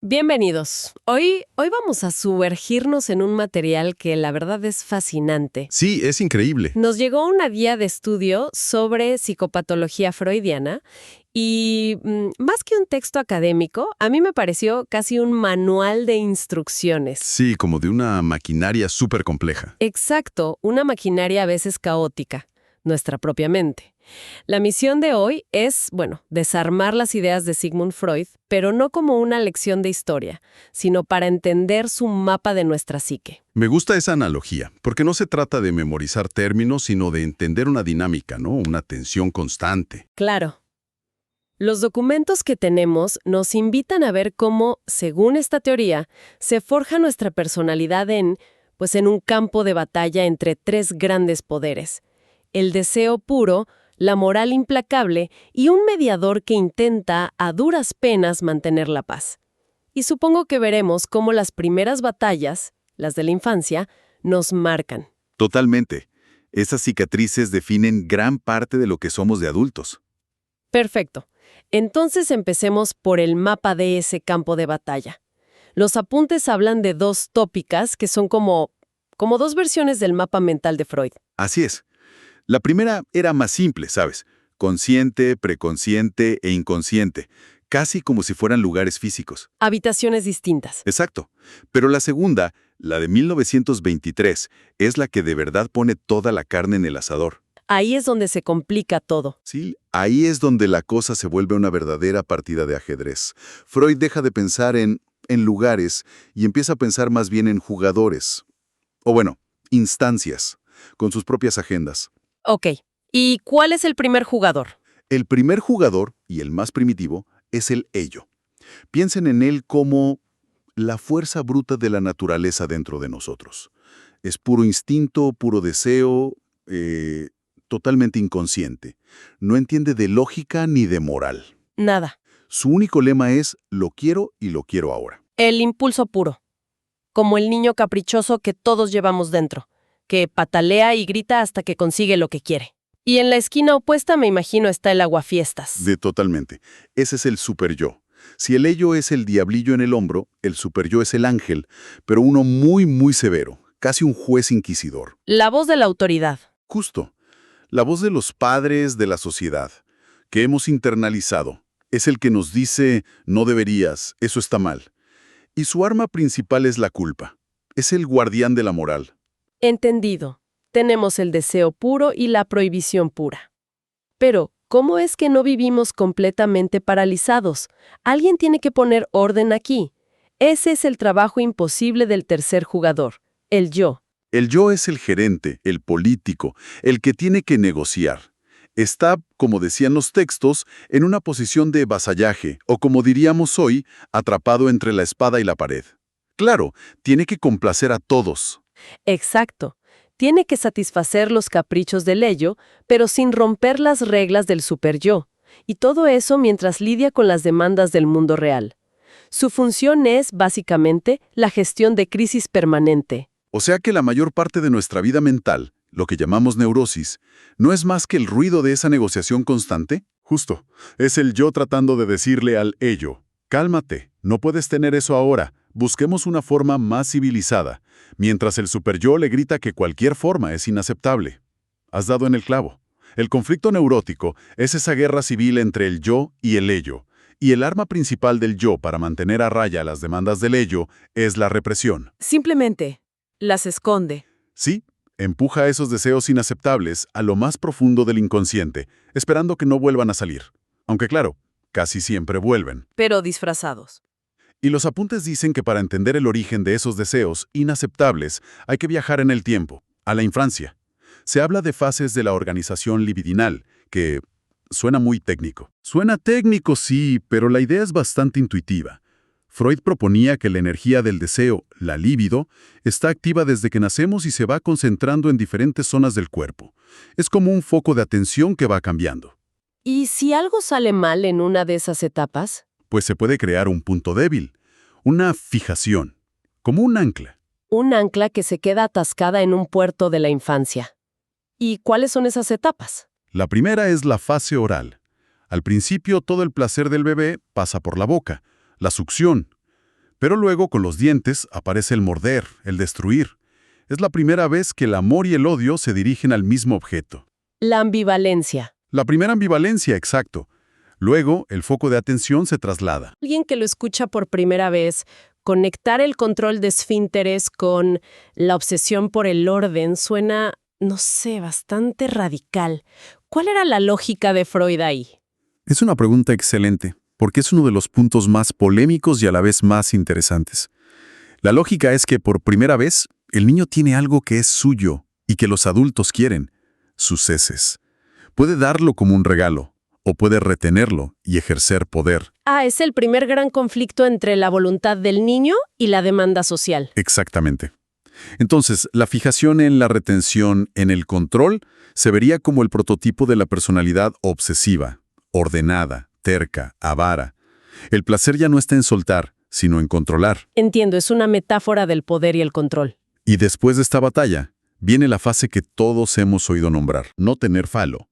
Bienvenidos. Hoy vamos a sumergirnos en un material que la verdad es fascinante. Sí, es increíble. Nos llegó una guía de estudio sobre psicopatología freudiana y más que un texto académico, a mí me pareció casi un manual de instrucciones. Sí, como de una maquinaria súper compleja. Exacto, una maquinaria a veces caótica, nuestra propia mente. La misión de hoy es, desarmar las ideas de Sigmund Freud, pero no como una lección de historia, sino para entender su mapa de nuestra psique. Me gusta esa analogía, porque no se trata de memorizar términos, sino de entender una dinámica, ¿no? Una tensión constante. Claro. Los documentos que tenemos nos invitan a ver cómo, según esta teoría, se forja nuestra personalidad en un campo de batalla entre tres grandes poderes: el deseo puro, la moral implacable y un mediador que intenta, a duras penas, mantener la paz. Y supongo que veremos cómo las primeras batallas, las de la infancia, nos marcan. Totalmente. Esas cicatrices definen gran parte de lo que somos de adultos. Perfecto. Entonces empecemos por el mapa de ese campo de batalla. Los apuntes hablan de dos tópicas que son como dos versiones del mapa mental de Freud. Así es. La primera era más simple, ¿sabes? Consciente, preconsciente e inconsciente, casi como si fueran lugares físicos. Habitaciones distintas. Exacto. Pero la segunda, la de 1923, es la que de verdad pone toda la carne en el asador. Ahí es donde se complica todo. Sí, ahí es donde la cosa se vuelve una verdadera partida de ajedrez. Freud deja de pensar en lugares y empieza a pensar más bien en jugadores. O bueno, instancias, con sus propias agendas. Ok. ¿Y cuál es el primer jugador? El primer jugador, y el más primitivo, es el ello. Piensen en él como la fuerza bruta de la naturaleza dentro de nosotros. Es puro instinto, puro deseo, totalmente inconsciente. No entiende de lógica ni de moral. Nada. Su único lema es lo quiero y lo quiero ahora. El impulso puro. Como el niño caprichoso que todos llevamos dentro, que patalea y grita hasta que consigue lo que quiere. Y en la esquina opuesta me imagino está el aguafiestas. Totalmente. Ese es el superyo. Si el ello es el diablillo en el hombro, el superyo es el ángel, pero uno muy, muy severo, casi un juez inquisidor. La voz de la autoridad. Justo. La voz de los padres de la sociedad, que hemos internalizado. Es el que nos dice, no deberías, eso está mal. Y su arma principal es la culpa. Es el guardián de la moral. Entendido. Tenemos el deseo puro y la prohibición pura. Pero, ¿cómo es que no vivimos completamente paralizados? Alguien tiene que poner orden aquí. Ese es el trabajo imposible del tercer jugador, el yo. El yo es el gerente, el político, el que tiene que negociar. Está, como decían los textos, en una posición de vasallaje, o como diríamos hoy, atrapado entre la espada y la pared. Claro, tiene que complacer a todos. Exacto. Tiene que satisfacer los caprichos del ello, pero sin romper las reglas del superyo. Y todo eso mientras lidia con las demandas del mundo real. Su función es, básicamente, la gestión de crisis permanente. O sea que la mayor parte de nuestra vida mental, lo que llamamos neurosis, ¿no es más que el ruido de esa negociación constante? Justo. Es el yo tratando de decirle al ello, cálmate, no puedes tener eso ahora, busquemos una forma más civilizada, mientras el superyo le grita que cualquier forma es inaceptable. Has dado en el clavo. El conflicto neurótico es esa guerra civil entre el yo y el ello, y el arma principal del yo para mantener a raya las demandas del ello es la represión. Simplemente, las esconde. Sí, empuja esos deseos inaceptables a lo más profundo del inconsciente, esperando que no vuelvan a salir. Aunque claro, casi siempre vuelven. Pero disfrazados. Y los apuntes dicen que para entender el origen de esos deseos inaceptables hay que viajar en el tiempo, a la infancia. Se habla de fases de la organización libidinal, que suena muy técnico. Suena técnico, sí, pero la idea es bastante intuitiva. Freud proponía que la energía del deseo, la libido, está activa desde que nacemos y se va concentrando en diferentes zonas del cuerpo. Es como un foco de atención que va cambiando. ¿Y si algo sale mal en una de esas etapas? Pues se puede crear un punto débil, una fijación, como un ancla. Un ancla que se queda atascada en un puerto de la infancia. ¿Y cuáles son esas etapas? La primera es la fase oral. Al principio todo el placer del bebé pasa por la boca, la succión. Pero luego, con los dientes, aparece el morder, el destruir. Es la primera vez que el amor y el odio se dirigen al mismo objeto. La ambivalencia. La primera ambivalencia, exacto. Luego, el foco de atención se traslada. Alguien que lo escucha por primera vez, conectar el control de esfínteres con la obsesión por el orden suena, no sé, bastante radical. ¿Cuál era la lógica de Freud ahí? Es una pregunta excelente, porque es uno de los puntos más polémicos y a la vez más interesantes. La lógica es que por primera vez, el niño tiene algo que es suyo y que los adultos quieren, sus heces. Puede darlo como un regalo, o puede retenerlo y ejercer poder. Es el primer gran conflicto entre la voluntad del niño y la demanda social. Exactamente. Entonces, la fijación en la retención, en el control, se vería como el prototipo de la personalidad obsesiva, ordenada, terca, avara. El placer ya no está en soltar, sino en controlar. Entiendo, es una metáfora del poder y el control. Y después de esta batalla, viene la fase que todos hemos oído nombrar, no tener falo.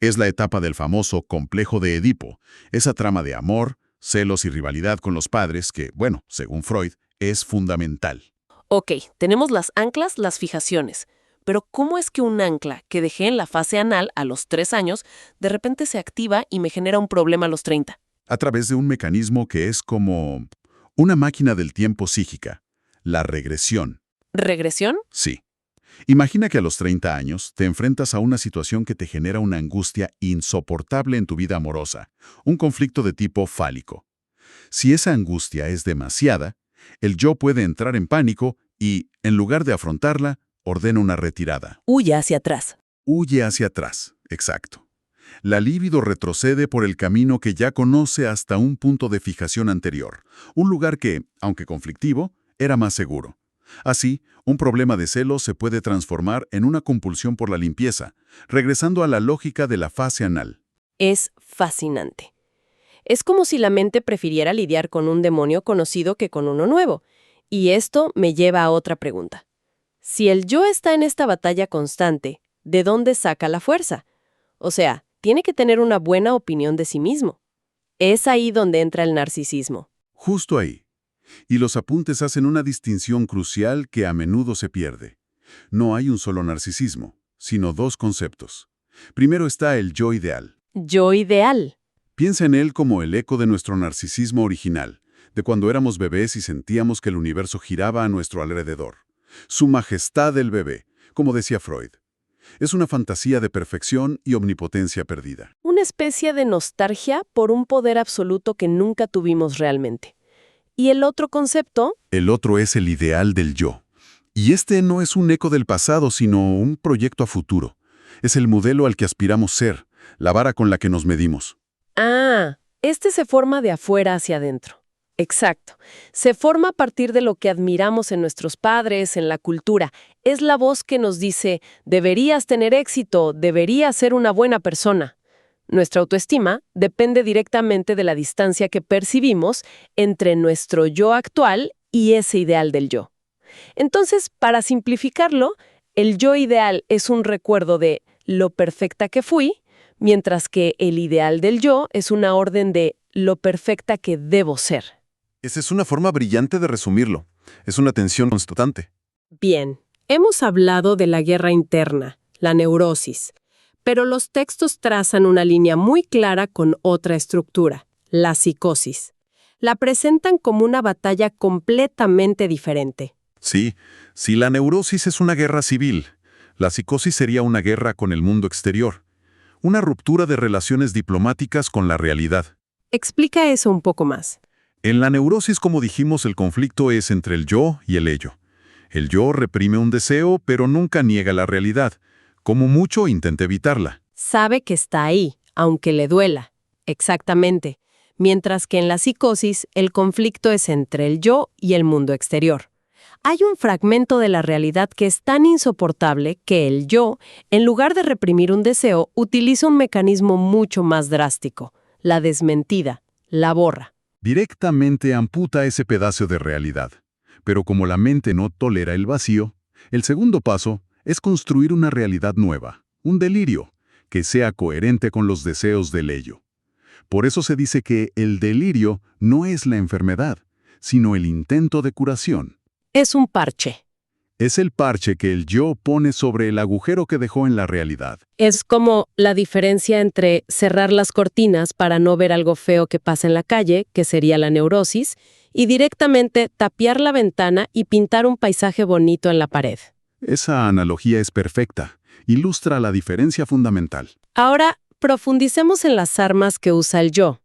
Es la etapa del famoso complejo de Edipo, esa trama de amor, celos y rivalidad con los padres que, bueno, según Freud, es fundamental. Ok, tenemos las anclas, las fijaciones. Pero ¿cómo es que un ancla que dejé en la fase anal a los 3 años, de repente se activa y me genera un problema a los 30? A través de un mecanismo que es como una máquina del tiempo psíquica, la regresión. ¿Regresión? Sí. Imagina que a los 30 años te enfrentas a una situación que te genera una angustia insoportable en tu vida amorosa, un conflicto de tipo fálico. Si esa angustia es demasiada, el yo puede entrar en pánico y, en lugar de afrontarla, ordena una retirada. Huye hacia atrás. Huye hacia atrás, exacto. La libido retrocede por el camino que ya conoce hasta un punto de fijación anterior, un lugar que, aunque conflictivo, era más seguro. Así, un problema de celos se puede transformar en una compulsión por la limpieza, regresando a la lógica de la fase anal. Es fascinante. Es como si la mente prefiriera lidiar con un demonio conocido que con uno nuevo. Y esto me lleva a otra pregunta. Si el yo está en esta batalla constante, ¿de dónde saca la fuerza? O sea, tiene que tener una buena opinión de sí mismo. Es ahí donde entra el narcisismo. Justo ahí. Y los apuntes hacen una distinción crucial que a menudo se pierde. No hay un solo narcisismo, sino dos conceptos. Primero está el yo ideal. Yo ideal. Piensa en él como el eco de nuestro narcisismo original, de cuando éramos bebés y sentíamos que el universo giraba a nuestro alrededor. Su majestad del bebé, como decía Freud. Es una fantasía de perfección y omnipotencia perdida. Una especie de nostalgia por un poder absoluto que nunca tuvimos realmente. ¿Y el otro concepto? El otro es el ideal del yo. Y este no es un eco del pasado, sino un proyecto a futuro. Es el modelo al que aspiramos ser, la vara con la que nos medimos. Este se forma de afuera hacia adentro. Exacto. Se forma a partir de lo que admiramos en nuestros padres, en la cultura. Es la voz que nos dice, deberías tener éxito, deberías ser una buena persona. Nuestra autoestima depende directamente de la distancia que percibimos entre nuestro yo actual y ese ideal del yo. Entonces, para simplificarlo, el yo ideal es un recuerdo de lo perfecta que fui, mientras que el ideal del yo es una orden de lo perfecta que debo ser. Esa es una forma brillante de resumirlo. Es una tensión constante. Bien, hemos hablado de la guerra interna, la neurosis, pero los textos trazan una línea muy clara con otra estructura, la psicosis. La presentan como una batalla completamente diferente. Sí, si la neurosis es una guerra civil, la psicosis sería una guerra con el mundo exterior. Una ruptura de relaciones diplomáticas con la realidad. Explica eso un poco más. En la neurosis, como dijimos, el conflicto es entre el yo y el ello. El yo reprime un deseo, pero nunca niega la realidad. Como mucho, intenta evitarla. Sabe que está ahí, aunque le duela. Exactamente. Mientras que en la psicosis, el conflicto es entre el yo y el mundo exterior. Hay un fragmento de la realidad que es tan insoportable que el yo, en lugar de reprimir un deseo, utiliza un mecanismo mucho más drástico, la desmentida, la borra. Directamente amputa ese pedazo de realidad. Pero como la mente no tolera el vacío, el segundo paso es construir una realidad nueva, un delirio, que sea coherente con los deseos del ello. Por eso se dice que el delirio no es la enfermedad, sino el intento de curación. Es un parche. Es el parche que el yo pone sobre el agujero que dejó en la realidad. Es como la diferencia entre cerrar las cortinas para no ver algo feo que pasa en la calle, que sería la neurosis, y directamente tapiar la ventana y pintar un paisaje bonito en la pared. Esa analogía es perfecta. Ilustra la diferencia fundamental. Ahora, profundicemos en las armas que usa el yo.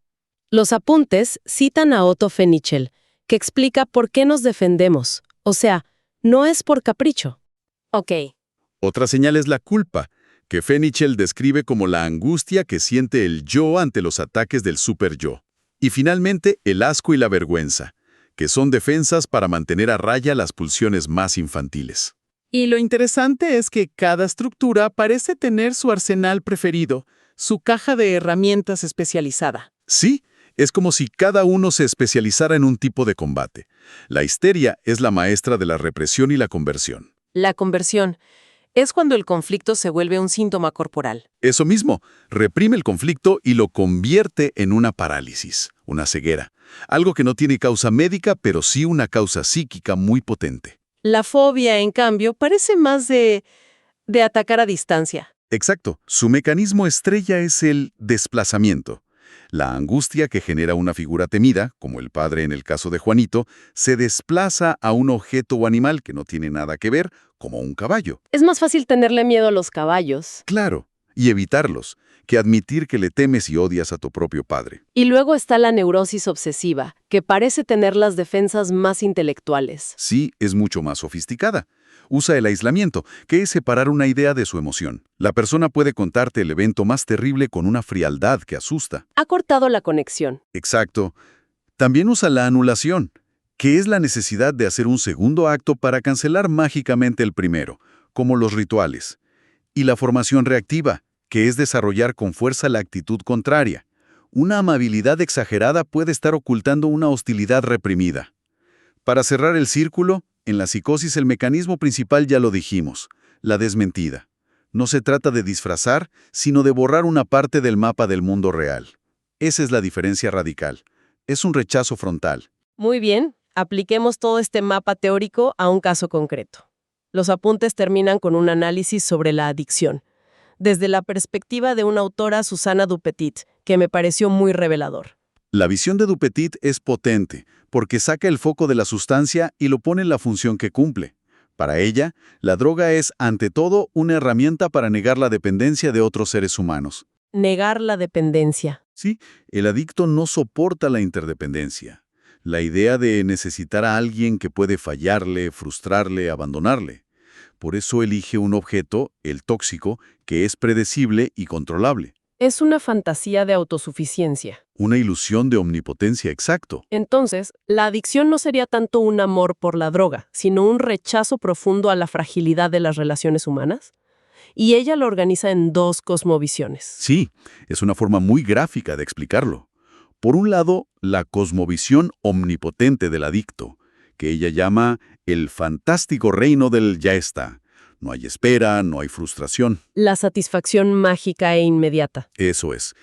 Los apuntes citan a Otto Fenichel, que explica por qué nos defendemos. O sea, no es por capricho. Ok. Otra señal es la culpa, que Fenichel describe como la angustia que siente el yo ante los ataques del superyo. Y finalmente, el asco y la vergüenza, que son defensas para mantener a raya las pulsiones más infantiles. Y lo interesante es que cada estructura parece tener su arsenal preferido, su caja de herramientas especializada. Sí, es como si cada uno se especializara en un tipo de combate. La histeria es la maestra de la represión y la conversión. La conversión es cuando el conflicto se vuelve un síntoma corporal. Eso mismo, reprime el conflicto y lo convierte en una parálisis, una ceguera. Algo que no tiene causa médica, pero sí una causa psíquica muy potente. La fobia, en cambio, parece más de atacar a distancia. Exacto, su mecanismo estrella es el desplazamiento. La angustia que genera una figura temida, como el padre en el caso de Juanito, se desplaza a un objeto o animal que no tiene nada que ver, como un caballo. Es más fácil tenerle miedo a los caballos. Claro, y evitarlos, que admitir que le temes y odias a tu propio padre. Y luego está la neurosis obsesiva, que parece tener las defensas más intelectuales. Sí, es mucho más sofisticada. Usa el aislamiento, que es separar una idea de su emoción. La persona puede contarte el evento más terrible con una frialdad que asusta. Ha cortado la conexión. Exacto. También usa la anulación, que es la necesidad de hacer un segundo acto para cancelar mágicamente el primero, como los rituales. Y la formación reactiva, que es desarrollar con fuerza la actitud contraria. Una amabilidad exagerada puede estar ocultando una hostilidad reprimida. Para cerrar el círculo, en la psicosis el mecanismo principal ya lo dijimos, la desmentida. No se trata de disfrazar, sino de borrar una parte del mapa del mundo real. Esa es la diferencia radical. Es un rechazo frontal. Muy bien, apliquemos todo este mapa teórico a un caso concreto. Los apuntes terminan con un análisis sobre la adicción, desde la perspectiva de una autora, Susana Dupetit, que me pareció muy revelador. La visión de Dupetit es potente, porque saca el foco de la sustancia y lo pone en la función que cumple. Para ella, la droga es, ante todo, una herramienta para negar la dependencia de otros seres humanos. Negar la dependencia. Sí, el adicto no soporta la interdependencia. La idea de necesitar a alguien que puede fallarle, frustrarle, abandonarle. Por eso elige un objeto, el tóxico, que es predecible y controlable. Es una fantasía de autosuficiencia. Una ilusión de omnipotencia, exacto. Entonces, la adicción no sería tanto un amor por la droga, sino un rechazo profundo a la fragilidad de las relaciones humanas. Y ella lo organiza en dos cosmovisiones. Sí, es una forma muy gráfica de explicarlo. Por un lado, la cosmovisión omnipotente del adicto, que ella llama el fantástico reino del ya está. No hay espera, no hay frustración. La satisfacción mágica e inmediata. Eso es.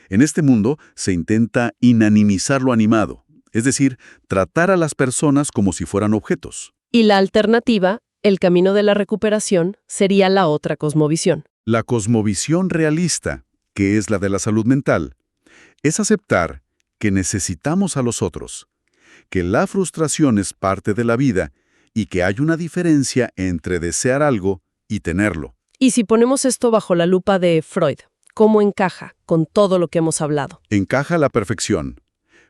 En este mundo se intenta inanimizar lo animado, es decir, tratar a las personas como si fueran objetos. Y la alternativa, el camino de la recuperación, sería la otra cosmovisión. La cosmovisión realista, que es la de la salud mental, es aceptar que necesitamos a los otros, que la frustración es parte de la vida y que hay una diferencia entre desear algo y tenerlo. Y si ponemos esto bajo la lupa de Freud, ¿cómo encaja con todo lo que hemos hablado? Encaja a la perfección.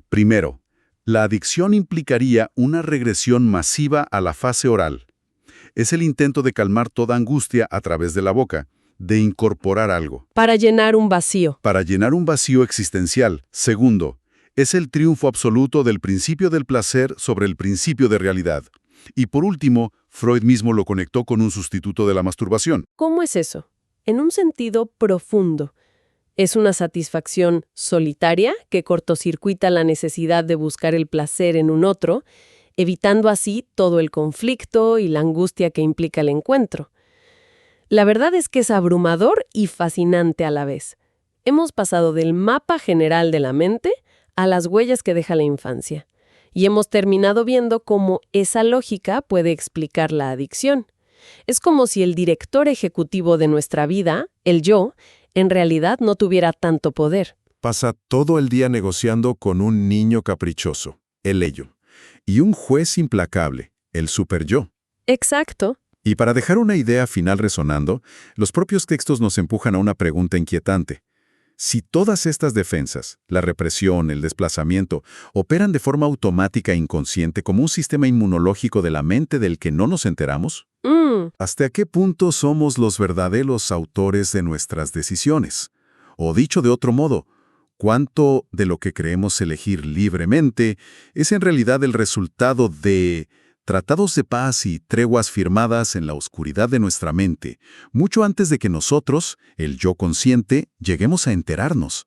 Primero, la adicción implicaría una regresión masiva a la fase oral. Es el intento de calmar toda angustia a través de la boca, de incorporar algo. Para llenar un vacío. Para llenar un vacío existencial. Segundo, es el triunfo absoluto del principio del placer sobre el principio de realidad. Y por último, Freud mismo lo conectó con un sustituto de la masturbación. ¿Cómo es eso? En un sentido profundo. ¿Es una satisfacción solitaria que cortocircuita la necesidad de buscar el placer en un otro, evitando así todo el conflicto y la angustia que implica el encuentro? La verdad es que es abrumador y fascinante a la vez. Hemos pasado del mapa general de la mente a las huellas que deja la infancia. y hemos terminado viendo cómo esa lógica puede explicar la adicción. Es como si el director ejecutivo de nuestra vida, el yo, en realidad no tuviera tanto poder. Pasa todo el día negociando con un niño caprichoso, el ello, y un juez implacable, el superyo. Exacto. Y para dejar una idea final resonando, los propios textos nos empujan a una pregunta inquietante. Si todas estas defensas, la represión, el desplazamiento, operan de forma automática e inconsciente como un sistema inmunológico de la mente del que no nos enteramos, ¿hasta qué punto somos los verdaderos autores de nuestras decisiones? O dicho de otro modo, ¿cuánto de lo que creemos elegir libremente es en realidad el resultado de tratados de paz y treguas firmadas en la oscuridad de nuestra mente, mucho antes de que nosotros, el yo consciente, lleguemos a enterarnos?